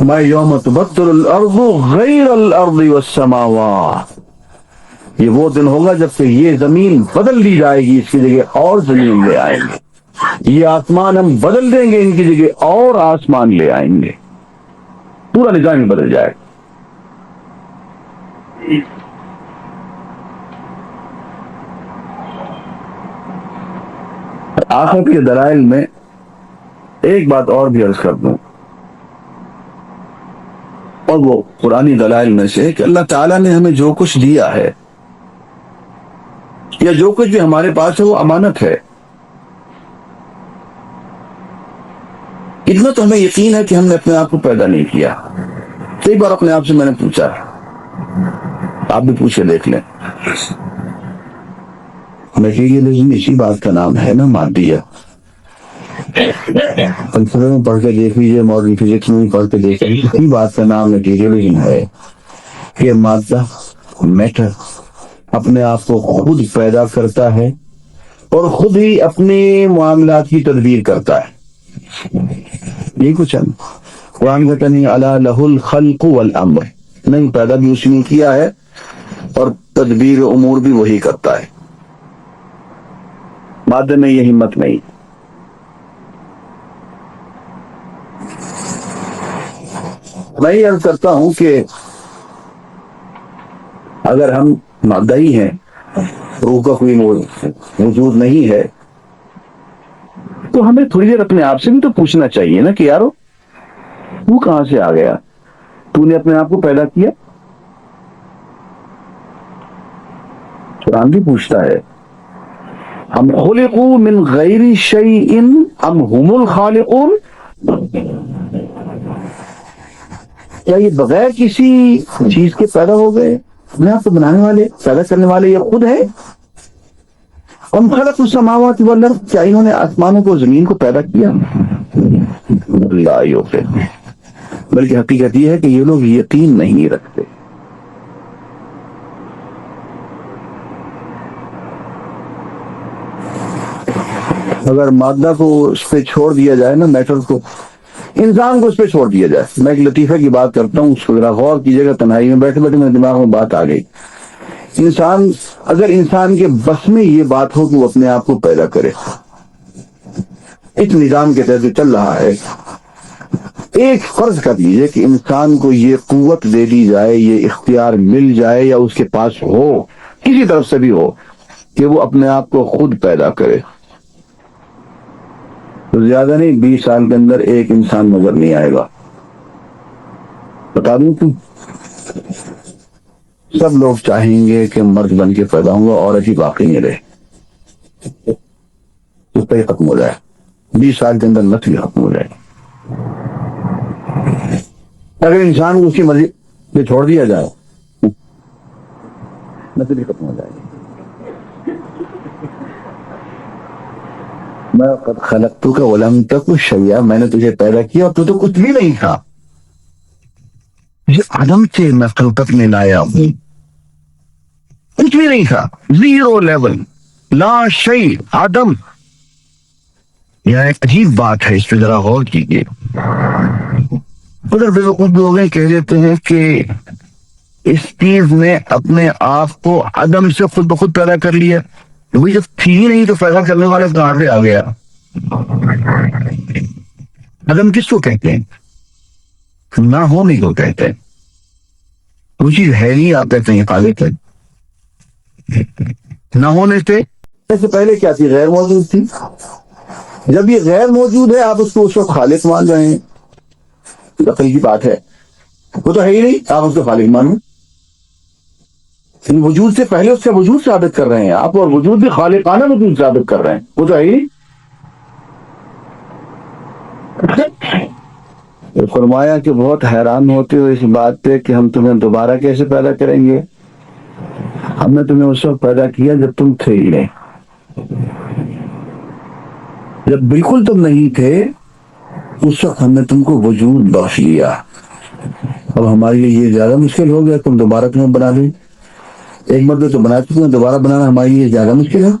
میں یوم تبدل الارض غیر الارض والسماوات، یہ وہ دن ہوگا جب کہ یہ زمین بدل دی جائے گی، اس کی جگہ اور زمین لے آئیں گے، یہ آسمان ہم بدل دیں گے، ان کی جگہ اور آسمان لے آئیں گے، پورا نظام ہی بدل جائے گا۔ آخرت کے دلائل میں ایک بات اور بھی عرض کر دوں، اور وہ قرآنی دلائل میں سے کہ اللہ تعالیٰ نے ہمیں جو کچھ دیا ہے یا جو کچھ بھی ہمارے پاس ہے وہ امانت ہے۔ اتنا تو ہمیں یقین ہے کہ ہم نے اپنے آپ کو پیدا نہیں کیا۔ کئی بار اپنے آپ سے میں نے پوچھا، آپ بھی پوچھے دیکھ لیں، لیکن اسی بات کا نام ہے نا مادیت۔ فلسفے میں پڑھ کے دیکھ لیجیے، ماڈرن فزکس میں بھی پڑھ کے دیکھ لیجیے، اسی بات کا نام میٹیریلزم ہے کہ مادہ، میٹر اپنے آپ کو خود پیدا کرتا ہے اور خود ہی اپنے معاملات کی تدبیر کرتا ہے۔ یہ کچھ ہے قرآن کہتا نہیں الا لہ الخلق والامر، نہیں، پیدا بھی اسی نے کیا ہے اور تدبیر امور بھی وہی کرتا ہے۔ مادے میں یہ ہمت نہیں۔ میں یہ عرض کرتا ہوں کہ اگر ہم مادہ ہی ہیں، روح کا کوئی وجود نہیں ہے، تو ہمیں تھوڑی دیر اپنے آپ سے بھی تو پوچھنا چاہیے نا کہ یارو تو کہاں سے آ گیا؟ تو نے اپنے آپ کو پیدا کیا؟ قرآن بھی پوچھتا ہے ہم خلقوا من غیر شیء ام هم الخالقون، کیا یہ بغیر کسی چیز کے پیدا ہو گئے؟ اپنے آپ کو بنانے والے، پیدا کرنے والے یہ خود ہے۔ ام خلقوا السماوات والارض، کیا انہوں نے آسمانوں کو زمین کو پیدا کیا؟ لا یوقن، بلکہ حقیقت یہ ہے کہ یہ لوگ یقین نہیں رکھتے۔ اگر مادہ کو اس پہ چھوڑ دیا جائے نا، میٹر کو، انسان کو اس پہ چھوڑ دیا جائے، میں ایک لطیفہ کی بات کرتا ہوں، اس کو ذرا غور کیجیے گا، تنہائی میں بیٹھے بیٹھے میرے دماغ میں بات آ گئی۔ اگر انسان کے بس میں یہ بات ہو کہ وہ اپنے آپ کو پیدا کرے، اس نظام کے تحت چل رہا ہے، ایک فرض کر لیجئے کہ انسان کو یہ قوت دے دی جائے، یہ اختیار مل جائے یا اس کے پاس ہو، کسی طرف سے بھی ہو، کہ وہ اپنے آپ کو خود پیدا کرے، تو زیادہ نہیں 20 سال کے اندر ایک انسان نظر نہیں آئے گا۔ بتا دوں کہ سب لوگ چاہیں گے کہ مرد بن کے پیدا ہوں گا، عورت ہی باقی نہیں رہے، اس پہ ہی ختم ہو جائے، 20 سال کے اندر نسل ختم ہو جائے۔ اگر انسان کو اس کی مرضی پہ چھوڑ دیا جائے، نسل ہی ختم ہو جائے گی۔ میں قد خلقتک ولم تک شیئا، میں نے تجھے پیدا کیا اور تو کچھ بھی نہیں تھا، عدم سے میں خلقت میں لایا ہوں، کچھ بھی نہیں تھا، زیرو لیول، لا شیء، عدم۔ یہ ایک عجیب بات ہے، اس پہ ذرا غور کیجیے۔ ادھر بیوقوف لوگ کہہ دیتے ہیں کہ اس چیز نے اپنے آپ کو عدم سے خود بخود پیدا کر لیا، وہی جب تھی ہی نہیں تو پیدا کرنے والا کہاں سے آ گیا؟ عدم کس کو کہتے ہیں؟ نہ ہونے کو کہتے ہیں، وہ چیز ہے نہیں، آپ کہتے ہیں خالق ہے۔ نہ ہونے سے پہلے کیا تھی؟ غیر موجود تھی۔ جب یہ غیر موجود ہے، آپ اس کو اس وقت خالق مان رہے ہیں، عقل کی بات ہے، وہ تو ہے ہی نہیں، آپ اس کو خالق مانو۔ وجود سے پہلے اس کا وجود ثابت کر رہے ہیں آپ، اور وجود بھی خالقانہ وجود ثابت کر رہے ہیں، وہ تو ہے ہی نہیں۔ فرمایا کہ بہت حیران ہوتے ہو اس بات پہ کہ ہم تمہیں دوبارہ کیسے پیدا کریں گے؟ ہم نے تمہیں اس وقت پیدا کیا جب تم تھے ہی نہیں، جب بالکل تم نہیں تھے، اس وقت ہم نے تم کو وجود بخش دیا۔ اب ہمارے لیے یہ زیادہ مشکل ہو گیا تم دوبارہ تمہیں بنا دیں، ایک مرتبہ تو بنا چکے ہیں، دوبارہ بنانا ہمارے لیے زیادہ مشکل ہے۔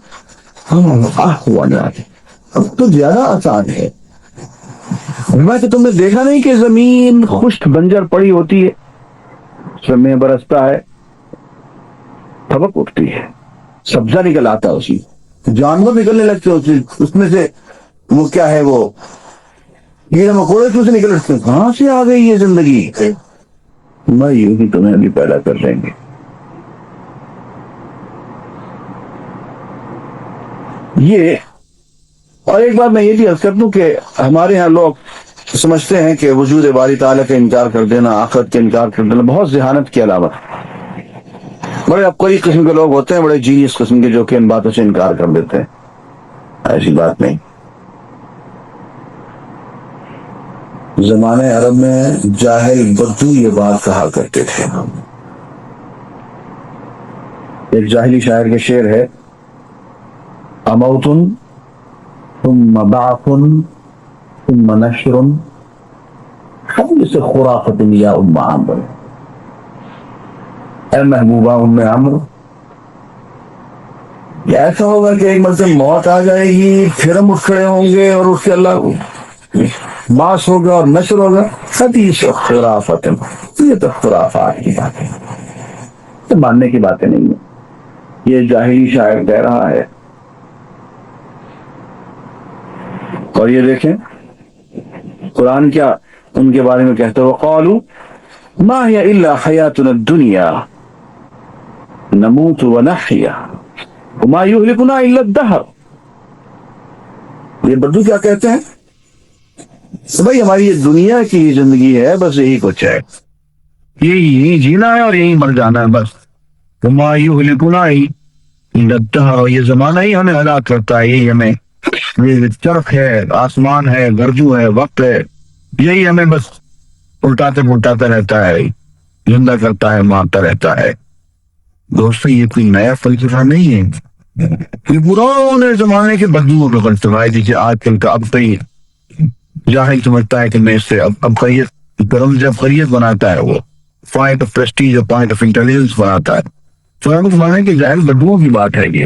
اب تو زیادہ آسان ہے، میں تو تم نے دیکھا نہیں کہ زمین خشک بنجر پڑی ہوتی ہے، میں برستا ہے، پھبک اٹھتی ہے، سبزہ نکل آتا ہے، اسی جانور نکلنے لگتے ہیں اس میں سے، وہ کیا ہے، وہ کیڑے مکوڑے سے نکل رہتے ہیں. کہاں سے آ گئی یہ زندگی؟ میں یوں ہی تمہیں ابھی پیدا کر دیں گے. یہ اور ایک بات میں یہ بھی عرض کر دوں کہ ہمارے ہاں لوگ سمجھتے ہیں کہ وجود باری تعالیٰ کا انکار کر دینا، آخرت کا انکار کر دینا بہت ذہانت کے علاوہ. بڑے عبقری قسم کے لوگ ہوتے ہیں، بڑے جینیس قسم کے، جو کہ ان باتوں سے انکار کر دیتے ہیں. ایسی بات نہیں. زمانے عرب میں جاہل بدو یہ بات کہا کرتے تھے. ایک جاہلی شاعر کے شعر ہے، اموتن ثم بعث ثم نشر حدیث خرافت یا ام عمرو. اے محبوبہ ام عمرو، ایسا ہوگا کہ ایک مرتبہ موت آ جائے گی، پھر ہم اٹھ کھڑے ہوں گے اور اس کے اللہ باس ہوگا اور نشر ہوگا. حدیث خرافت، یہ تو خرافات کی باتیں، یہ ماننے کی باتیں نہیں ہیں. یہ جاہلی شاعر کہہ رہا ہے. اور یہ دیکھیں قرآن کیا ان کے بارے میں کہتے ہو، قالوا ما هي الا حیاتنا الدنیا نموت ونحیا وما يهلكنا الا الدهر. یہ بدو کیا کہتے ہیں؟ بھائی ہماری یہ دنیا کی زندگی ہے، بس یہی کچھ ہے، یہی جینا ہے اور یہی مر جانا ہے بس. وما يهلكنا الا الدهر، یہ زمانہ ہی ہمیں ہلاک کرتا ہے، یہی ہمیں، یہ چرخ ہے، آسمان ہے، گرجو ہے، وقت ہے، یہی ہمیں بس الٹاتے پلٹاتا رہتا ہے، زندہ کرتا ہے، مارتا رہتا ہے. دوستو یہ کوئی نیا فلسفہ نہیں ہے، یہ پرانے زمانے کے بدلوں کا فلسفہ ہے جسے آج کل کا اب کئی جاہل سمجھتا ہے کہ میں اس سے اب خیریت کرم، جب خیریت بناتا ہے وہ پوائنٹ آف پریسٹیج اور پوائنٹ آف انٹیلیجنس بناتا ہے. تو ہم سمجھیں کہ جاہل بدلوں کی بات ہے یہ.